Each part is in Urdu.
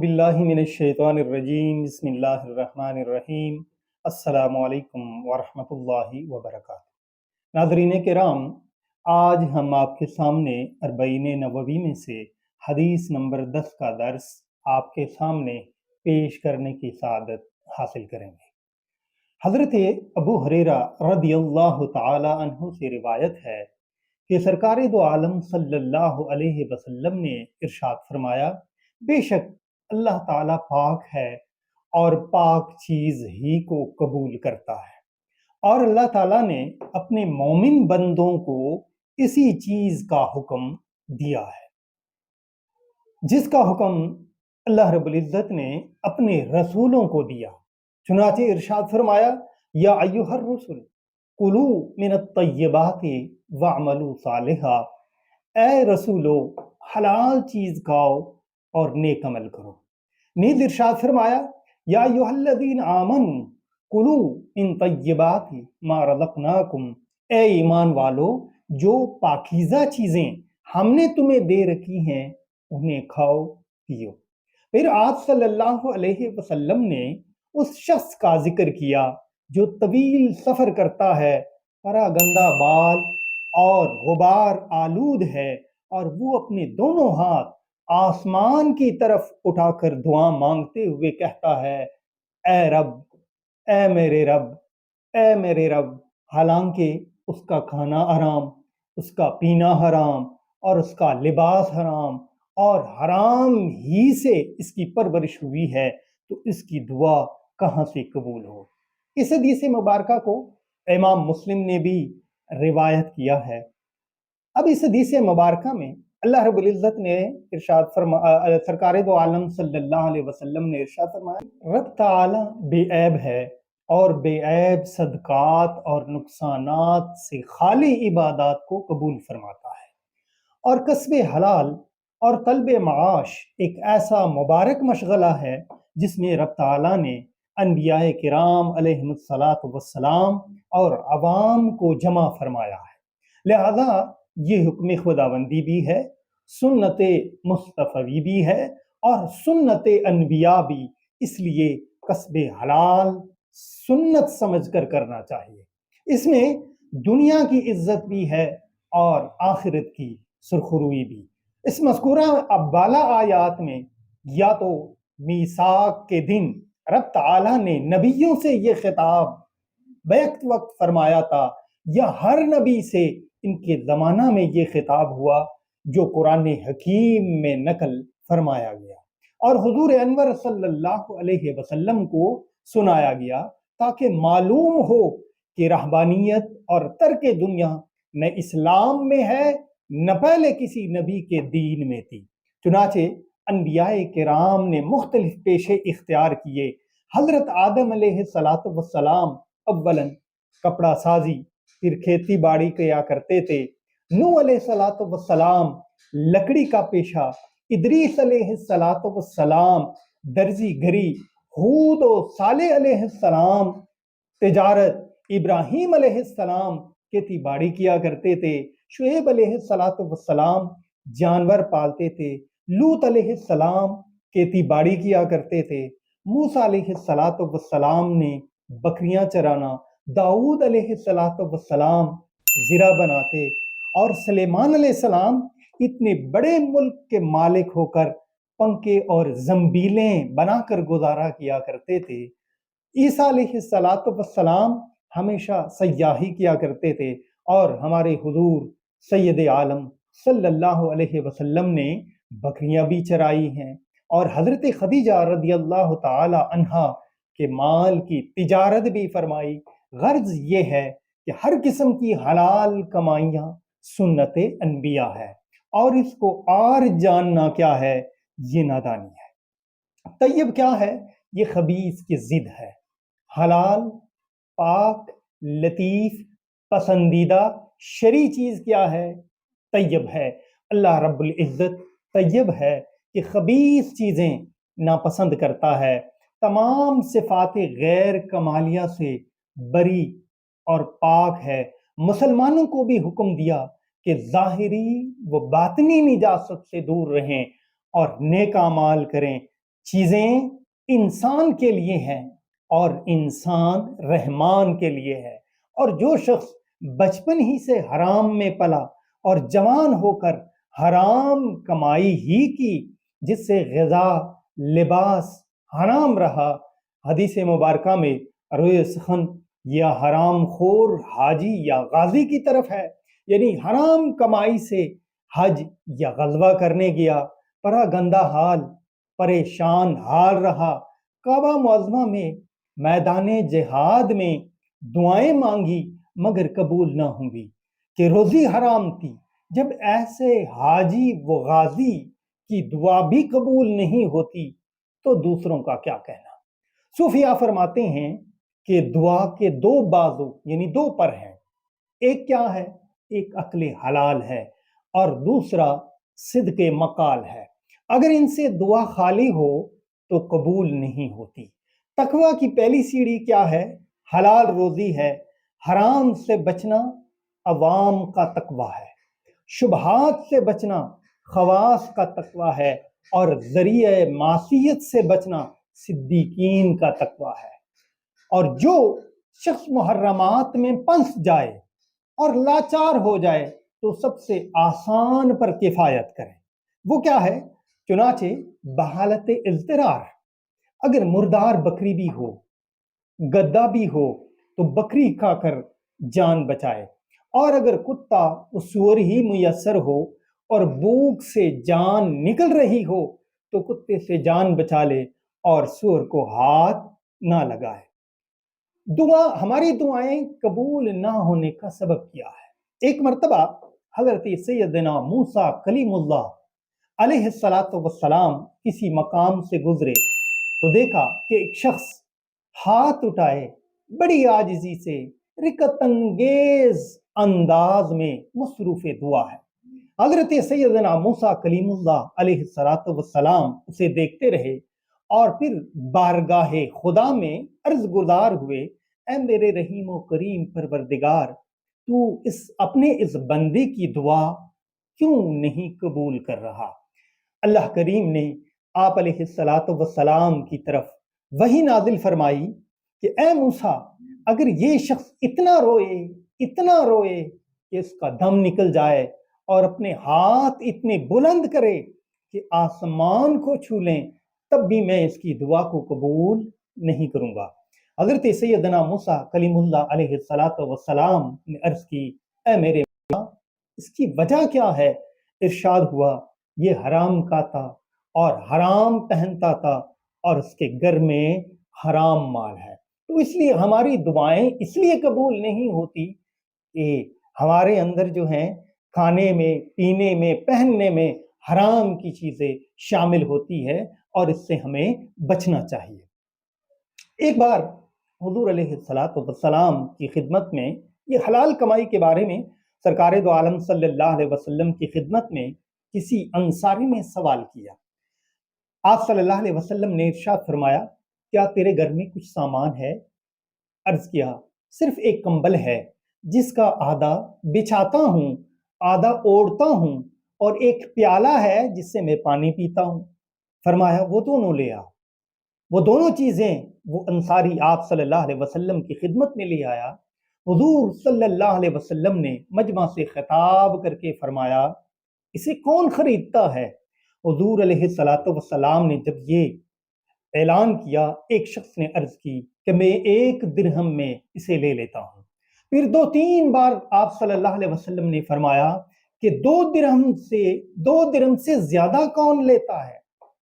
باللہ من الشیطان الرجیم بسم اللہ الرحمن الرحیم السلام علیکم ورحمۃ اللہ وبرکاتہ۔ ناظرین کرام، آج ہم آپ کے سامنے اربعین نبوی میں سے حدیث نمبر 10 کا درس آپ کے سامنے پیش کرنے کی سعادت حاصل کریں گے۔ حضرت ابو ہریرہ رضی اللہ تعالی عنہ سے روایت ہے کہ سرکار دو عالم صلی اللہ علیہ وسلم نے ارشاد فرمایا، بے شک اللہ تعالیٰ پاک ہے اور پاک چیز ہی کو قبول کرتا ہے، اور اللہ تعالیٰ نے اپنے مومن بندوں کو اسی چیز کا حکم دیا ہے جس کا حکم اللہ رب العزت نے اپنے رسولوں کو دیا۔ چنانچہ ارشاد فرمایا، یا ایھا الرسل کلوا من الطیبات واعملوا صالحا، اے رسولو حلال چیز کھاؤ اور نیک عمل کرو۔ نیز ارشاد فرمایا، یا ایھا الذین آمنوا کلوا من طیبات ما رزقناکم، اے ایمان والو جو پاکیزہ چیزیں ہم نے تمہیں دے رکھی ہیں انہیں کھاؤ پیو۔ پھر آپ صلی اللہ علیہ وسلم نے اس شخص کا ذکر کیا جو طویل سفر کرتا ہے، پرا گندہ بال اور غبار آلود ہے، اور وہ اپنے دونوں ہاتھ آسمان کی طرف اٹھا کر دعا مانگتے ہوئے کہتا ہے، اے رب، اے میرے رب، اے میرے رب، حالانکہ اس کا کھانا حرام، اس کا پینا حرام، اور اس کا لباس حرام، اور حرام ہی سے اس کی پرورش ہوئی ہے، تو اس کی دعا کہاں سے قبول ہو۔ اس حدیث مبارکہ کو امام مسلم نے بھی روایت کیا ہے۔ اب اس حدیث مبارکہ میں اللہ رب العزت نے سرکار دو عالم صلی اللہ علیہ وسلم نے ارشاد فرمایا، رب تعالی بے عیب ہے اور بے عیب صدقات اور نقصانات سے خالی عبادات کو قبول فرماتا ہے، اور کسب حلال اور طلب معاش ایک ایسا مبارک مشغلہ ہے جس میں رب تعالی نے انبیاء کرام علیہم السلام اور عوام کو جمع فرمایا ہے، لہذا یہ حکم خداوندی بھی ہے، سنت مصطفی بھی ہے، اور سنت انبیاء بھی، اس لیے کسب حلال سنت سمجھ کر کرنا چاہیے۔ اس میں دنیا کی عزت بھی ہے اور آخرت کی سرخروئی بھی۔ اس مذکورہ بالا آیات میں یا تو میثاق کے دن رب تعالیٰ نے نبیوں سے یہ خطاب بیک وقت فرمایا تھا، یا ہر نبی سے ان کے زمانہ میں یہ خطاب ہوا جو قرآن حکیم میں نقل فرمایا گیا اور حضور انور صلی اللہ علیہ وسلم کو سنایا گیا، تاکہ معلوم ہو کہ رہبانیت اور ترک دنیا نہ اسلام میں ہے نہ پہلے کسی نبی کے دین میں تھی۔ چنانچہ انبیاء کرام نے مختلف پیشے اختیار کیے۔ حضرت آدم علیہ السلام اولاً کپڑا سازی، پھر کھیتی باڑی کیا کرتے تھے۔ نوح علیہ السلام لکڑی کا پیشہ، ادریس علیہ السلام درزی گری، ہود و صالح علیہ السلام تجارت، ابراہیم علیہ السلام کھیتی باڑی کیا کرتے تھے، شعیب علیہ السلام جانور پالتے تھے، لوط علیہ السلام کھیتی باڑی کیا کرتے تھے، موسیٰ علیہ السلام نے بکریاں چرانا، داؤد علیہ السلام زرہ بناتے، اور سلیمان علیہ السلام اتنے بڑے ملک کے مالک ہو کر پنکھے اور زنبیلیں بنا کر گزارا کیا کرتے تھے۔ عیسیٰ علیہ السلام ہمیشہ سیاحی کیا کرتے تھے، اور ہمارے حضور سید عالم صلی اللہ علیہ وسلم نے بکریاں بھی چرائی ہیں، اور حضرت خدیجہ رضی اللہ تعالی عنہا کے مال کی تجارت بھی فرمائی۔ غرض یہ ہے کہ ہر قسم کی حلال کمائیاں سنت انبیاء ہے، اور اس کو اور جاننا کیا ہے، یہ نادانی ہے۔ طیب کیا ہے؟ یہ خبیث کی ضد ہے۔ حلال، پاک، لطیف، پسندیدہ شرعی چیز کیا ہے؟ طیب ہے۔ اللہ رب العزت طیب ہے کہ خبیث چیزیں ناپسند کرتا ہے، تمام صفات غیر کمالیہ سے بری اور پاک ہے۔ مسلمانوں کو بھی حکم دیا کہ ظاہری و باطنی نجاست سے دور رہیں اور نیک اعمال کریں، چیزیں انسان کے لیے ہیں اور انسان رحمان کے لیے ہے، اور جو شخص بچپن ہی سے حرام میں پلا اور جوان ہو کر حرام کمائی ہی کی، جس سے غذا لباس حرام رہا، حدیث مبارکہ میں روئے سخن یا حرام خور حاجی یا غازی کی طرف ہے، یعنی حرام کمائی سے حج یا غزوہ کرنے گیا، پرا گندہ حال پریشان حال رہا، کعبہ معظمہ میں میدان جہاد میں دعائیں مانگی مگر قبول نہ ہوں گی کہ روزی حرام تھی۔ جب ایسے حاجی و غازی کی دعا بھی قبول نہیں ہوتی تو دوسروں کا کیا کہنا۔ صوفیاء فرماتے ہیں کہ دعا کے دو بازو یعنی دو پر ہیں، ایک کیا ہے؟ ایک عقل حلال ہے اور دوسرا صدق مقال ہے۔ اگر ان سے دعا خالی ہو تو قبول نہیں ہوتی۔ تقویٰ کی پہلی سیڑھی کیا ہے؟ حلال روزی ہے، حرام سے بچنا عوام کا تقویٰ ہے، شبہات سے بچنا خواص کا تقویٰ ہے، اور ذریعہ معصیت سے بچنا صدیقین کا تقویٰ ہے۔ اور جو شخص محرمات میں پنس جائے اور لاچار ہو جائے تو سب سے آسان پر کفایت کرے، وہ کیا ہے؟ چنانچہ بحالت اضطرار، اگر مردار بکری بھی ہو، گدا بھی ہو تو بکری کھا کر جان بچائے، اور اگر کتا سور ہی میسر ہو اور بھوک سے جان نکل رہی ہو تو کتے سے جان بچا لے اور سور کو ہاتھ نہ لگائے۔ ہماری دعائیں قبول نہ ہونے کا سبب کیا ہے؟ ایک مرتبہ حضرت سیدنا موسیٰ کلیم اللہ علیہ السلام کسی مقام سے گزرے تو دیکھا کہ ایک شخص ہاتھ اٹھائے بڑی عاجزی سے رکت انگیز انداز میں مصروف دعا ہے۔ حضرت سیدنا موسیٰ کلیم اللہ علیہ السلام اسے دیکھتے رہے اور پھر بارگاہ خدا میں عرض گزار ہوئے، اے میرے رحیم و کریم پروردگار، تو اپنے اس بندے کی دعا کیوں نہیں قبول کر رہا؟ اللہ کریم نے آپ علیہ السلام کی طرف وحی نازل فرمائی کہ اے موسیٰ، اگر یہ شخص اتنا روئے کہ اس کا دم نکل جائے اور اپنے ہاتھ اتنے بلند کرے کہ آسمان کو چھو لیں، تب بھی میں اس کی دعا کو قبول نہیں کروں گا۔ حضرت سیدنا موسیٰ کلیم اللہ علیہ السلام نے عرض کی، اے میرے مولا، اس کی وجہ کیا ہے؟ ارشاد ہوا، یہ حرام کھاتا اور حرام پہنتا تھا اور اس کے گھر میں حرام مال ہے۔ تو اس لیے ہماری دعائیں اس لیے قبول نہیں ہوتی کہ ہمارے اندر جو ہیں کھانے میں، پینے میں، پہننے میں حرام کی چیزیں شامل ہوتی ہے، اور اس سے ہمیں بچنا چاہیے۔ ایک بار حضور علیہ السلام کی خدمت میں، یہ حلال کمائی کے بارے میں سرکار دو عالم صلی اللہ علیہ وسلم کی خدمت میں کسی انصاری نے سوال کیا۔ آپ صلی اللہ علیہ وسلم نے ارشاد فرمایا، کیا تیرے گھر میں کچھ سامان ہے؟ عرض کیا، صرف ایک کمبل ہے جس کا آدھا بچھاتا ہوں، آدھا اوڑھتا ہوں، اور ایک پیالہ ہے جس سے میں پانی پیتا ہوں۔ فرمایا، وہ دونوں لے آ۔ وہ دونوں چیزیں وہ انصاری آپ صلی اللہ علیہ وسلم کی خدمت میں لے آیا۔ حضور صلی اللہ علیہ وسلم نے مجمع سے خطاب کر کے فرمایا، اسے کون خریدتا ہے؟ حضور علیہ السلام نے جب یہ اعلان کیا، ایک شخص نے عرض کی کہ میں 1 درہم میں اسے لے لیتا ہوں۔ پھر 2-3 بار آپ صلی اللہ علیہ وسلم نے فرمایا کہ 2 درہم سے زیادہ کون لیتا ہے؟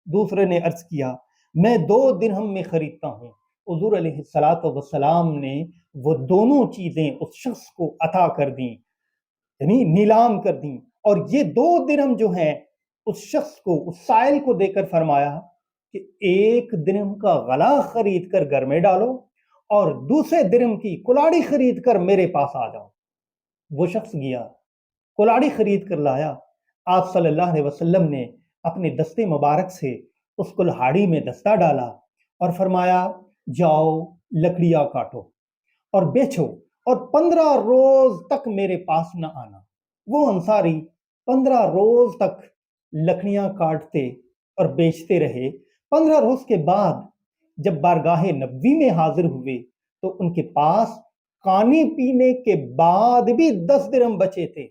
دوسرے نے عرض کیا، میں 2 درہم میں خریدتا ہوں۔ حضور علیہ السلام نے وہ دونوں چیزیں اس شخص کو عطا کر دیں، یعنی نیلام کر دیں، اور یہ 2 درہم جو ہیں اس شخص کو، اس سائل کو دے کر فرمایا کہ 1 درہم کا غلہ خرید کر گھر میں ڈالو اور دوسرے درہم کی کلاڑی خرید کر میرے پاس آ جاؤ۔ وہ شخص گیا، کلاڑی خرید کر لایا۔ آپ صلی اللہ علیہ وسلم نے اپنے دستے مبارک سے اس کلہاڑی میں دستہ ڈالا اور فرمایا، جاؤ لکڑیاں کاٹو اور بیچو، اور 15 روز تک میرے پاس نہ آنا۔ وہ انصاری 15 روز تک لکڑیاں کاٹتے اور بیچتے رہے۔ 15 روز کے بعد جب بارگاہ نبوی میں حاضر ہوئے تو ان کے پاس کھانے پینے کے بعد بھی 10 درہم بچے تھے،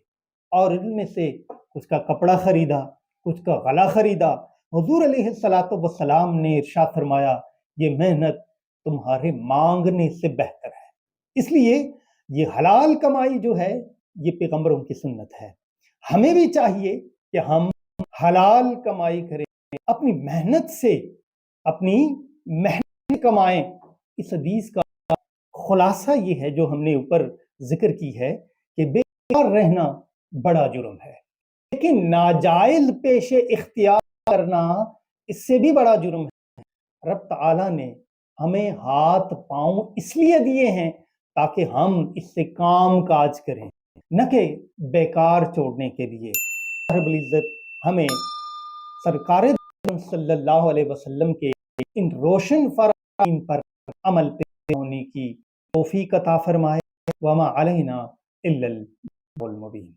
اور ان میں سے کچھ کا کپڑا خریدا، کچھ کا غلہ خریدا۔ حضور علیہ الصلوۃ والسلام نے ارشاد فرمایا یہ محنت تمہارے مانگنے سے بہتر ہے۔ اس لیے یہ حلال کمائی جو ہے یہ پیغمبروں کی سنت ہے۔ ہمیں بھی چاہیے کہ ہم حلال کمائی کریں، اپنی محنت سے اپنی محنت کمائیں۔ اس حدیث کا خلاصہ یہ ہے جو ہم نے اوپر ذکر کی ہے کہ بیکار رہنا بڑا جرم ہے، لیکن ناجائز پیشے اختیار کرنا اس سے بھی بڑا جرم ہے۔ رب تعالیٰ نے ہمیں ہاتھ پاؤں اس لیے دیے ہیں تاکہ ہم اس سے کام کاج کریں، نہ کہ بیکار چھوڑنے کے لیے۔ رب العزت ہمیں سرکار صلی اللہ علیہ وسلم کے ان روشن فرائض پر عمل پیرا ہونے کی توفیق عطا فرمائے۔ وما علینا الا البلاغ المبین۔